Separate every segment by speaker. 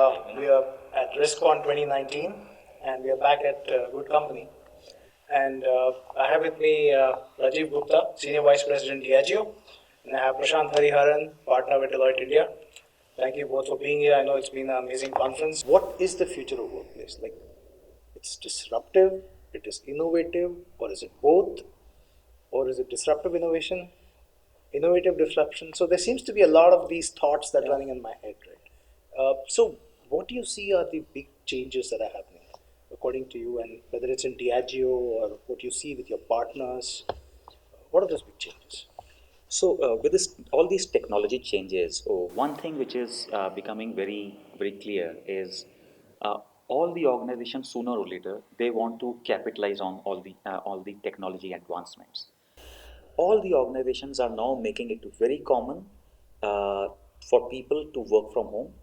Speaker 1: We are at RiskCon 2019, and we are back at good company. And I have with me Rajiv Gupta, Senior Vice President, Diageo, and I have Prasanth Hariharan, partner with Deloitte India. Thank you both for being here. I know it's been an amazing conference. What is the future of workplace? Like, it's disruptive, it is innovative, or is it both? Or is it disruptive innovation, innovative disruption? So there seems to be a lot of these thoughts that are running in my head, right? So what do you see are the big changes that are happening, according to you, and whether it's in Diageo or what you see with your partners? What are those big changes?
Speaker 2: So with this, all these technology changes, one thing which is becoming very, very clear is uh, all the organizations sooner or later they want to capitalize on all the technology advancements. All the organizations are now making it very common uh, for people to work from home,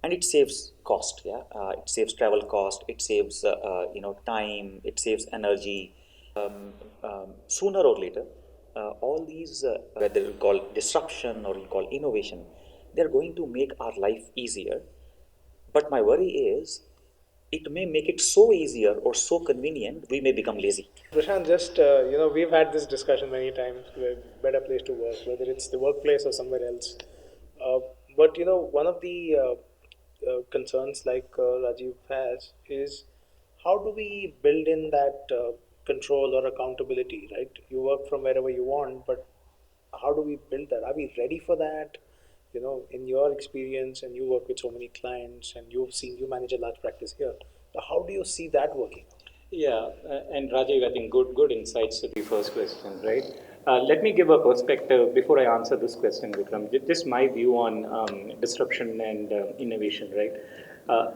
Speaker 2: and it saves cost. Yeah, it saves travel cost, it saves time, it saves energy. Sooner or later, all these, whether you call disruption or you call innovation, they're going to make our life easier. But my worry is it may make it so easier or so convenient, we may become lazy.
Speaker 1: Prashant, just we've had this discussion many times. Better place to work, whether it's the workplace or somewhere else. Uh, but one of the concerns, like Rajiv has, is how do we build in that control or accountability? Right, you work from wherever you want, but how do we build that? Are we ready for that? In your experience, and you work with so many clients, and you manage a large practice here. So how do you see that working?
Speaker 3: Yeah, and Rajiv, I think good insights to the first question, right? Let me give a perspective before I answer this question, Vikram. Just my view on disruption and innovation, right?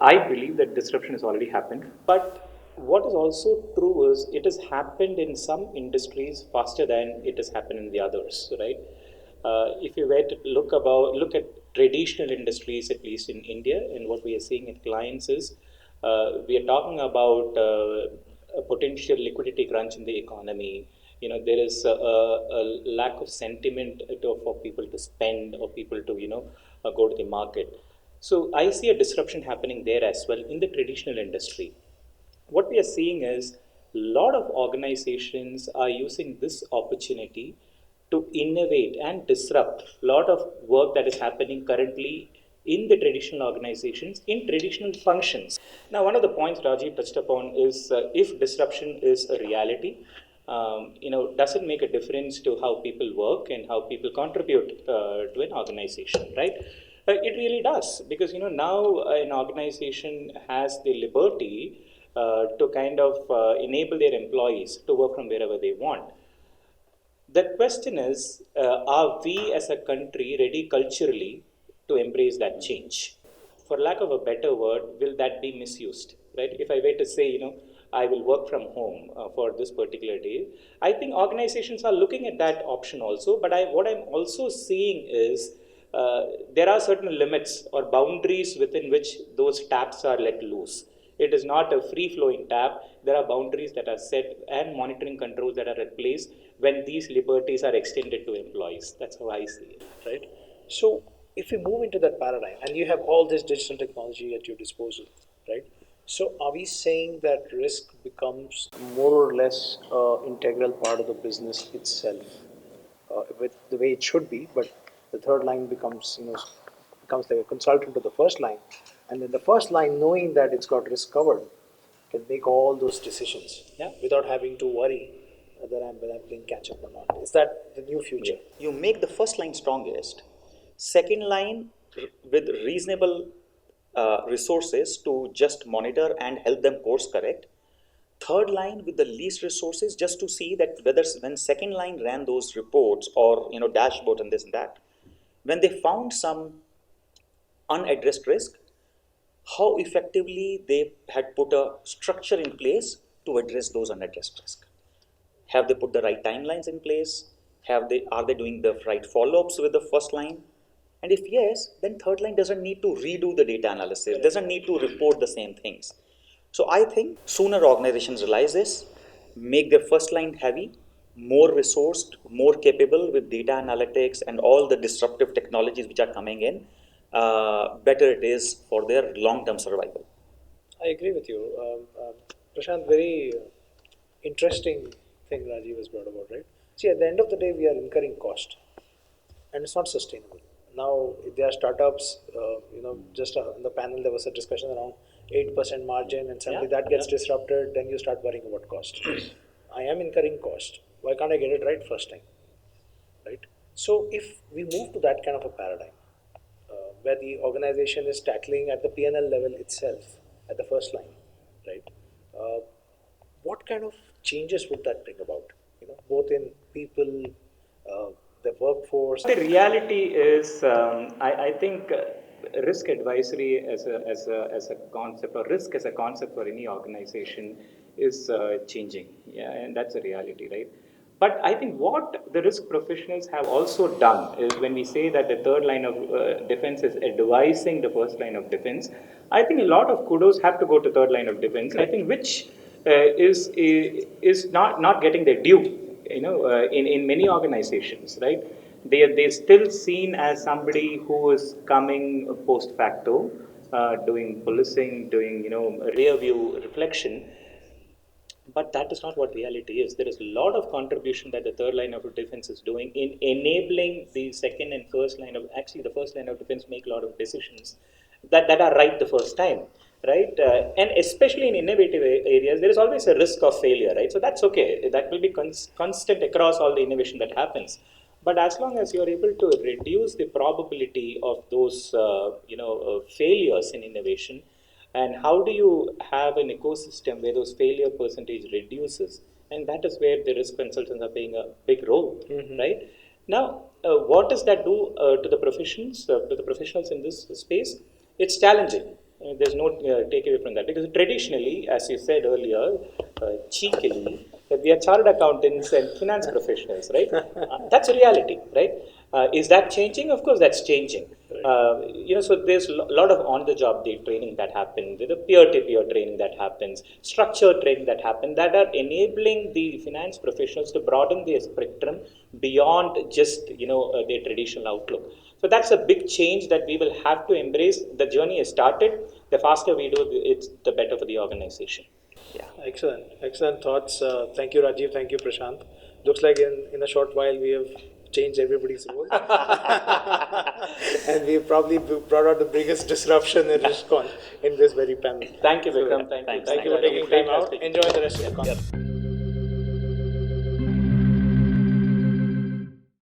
Speaker 3: I believe that disruption has already happened, but what is also true is it has happened in some industries faster than it has happened in the others, right? If you were to look at traditional industries, at least in India, and what we are seeing in clients is we are talking about a potential liquidity crunch in the economy. There is a lack of sentiment for people to spend or people to go to the market. So I see a disruption happening there as well in the traditional industry. What we are seeing is a lot of organizations are using this opportunity to innovate and disrupt a lot of work that is happening currently in the traditional organizations in traditional functions. Now, one of the points Rajiv touched upon is if disruption is a reality, does it make a difference to how people work and how people contribute to an organization, right? It really does, because now an organization has the liberty to kind of enable their employees to work from wherever they want. The question is, are we as a country ready culturally to embrace that change? For lack of a better word, will that be misused? Right? If I were to say, I will work from home for this particular day, I think organizations are looking at that option also. But what I'm also seeing is there are certain limits or boundaries within which those taps are let loose. It is not a free flowing tap. There are boundaries that are set and monitoring controls that are in place when these liberties are extended to employees. That's how I see it.
Speaker 1: Right? So if we move into that paradigm, and you have all this digital technology at your disposal, right? So are we saying that risk becomes more or less integral part of the business itself, with the way it should be, but the third line becomes like a consultant to the first line, and then the first line, knowing that it's got risk covered, can make all those decisions, yeah, without having to worry whether I'm playing catch up or not. Is that the new future?
Speaker 2: You make the first line strongest, second line with reasonable resources to just monitor and help them course correct, third line with the least resources just to see that whether when second line ran those reports or dashboard and this and that, when they found some unaddressed risk, how effectively they had put a structure in place to address those unaddressed risks. Have they put the right timelines in place? Are they doing the right follow-ups with the first line? And if yes, then third line doesn't need to redo the data analysis, doesn't need to report the same things. So I think sooner organizations realize this, make their first line heavy, more resourced, more capable with data analytics and all the disruptive technologies which are coming in. better it is for their long-term survival.
Speaker 1: I agree with you. Prashant, very interesting thing Rajiv has brought about, right? See, at the end of the day, we are incurring cost, and it's not sustainable. Now, if there are startups, just in the panel there was a discussion around 8% margin, and suddenly
Speaker 3: Yeah,
Speaker 1: that gets
Speaker 3: yeah.
Speaker 1: disrupted, then you start worrying about cost. I am incurring cost. Why can't I get it right first time? Right? So, if we move to that kind of a paradigm, where the organization is tackling at the P&L level itself, at the first line, right? Uh, what kind of changes would that bring about? Both in people, the workforce.
Speaker 3: The reality is, I think risk advisory as a concept, or risk as a concept for any organization is changing. Yeah, and that's a reality, right? But I think what the risk professionals have also done is when we say that the third line of defense is advising the first line of defense, I think a lot of kudos have to go to third line of defense. I think which is not getting their due. In many organizations, right? They're still seen as somebody who is coming post facto, doing policing, doing rear view reflection, but that is not what reality is. There is a lot of contribution that the third line of defense is doing in enabling the second and first line of, actually the first line of defense make a lot of decisions that are right the first time, right? And especially in innovative areas, there is always a risk of failure, right? So that's okay. That will be constant across all the innovation that happens. But as long as you're able to reduce the probability of those, failures in innovation, and how do you have an ecosystem where those failure percentage reduces, and that is where the risk consultants are playing a big role, right? Now, what does that do to the professionals in this space? It's challenging. There's no takeaway from that, because traditionally, as you said earlier, cheekily, we are chartered accountants and finance professionals, right? That's a reality, right? Is that changing? Of course, that's changing. So there's a lot of on-the-job training that happens, the peer-to-peer training that happens, structured training that happens, that are enabling the finance professionals to broaden their spectrum beyond just their traditional outlook. So that's a big change that we will have to embrace. The journey has started. The faster we do it, the better for the organization.
Speaker 2: Yeah.
Speaker 1: Excellent thoughts. Thank you, Rajiv. Thank you, Prashant. Looks like in a short while we have changed everybody's role, and we've probably brought out the biggest disruption in RISCON in this very panel.
Speaker 3: Thank you, Vikram. Thank you.
Speaker 2: Thanks.
Speaker 1: Thank you for taking time out. Enjoy the rest of the conference.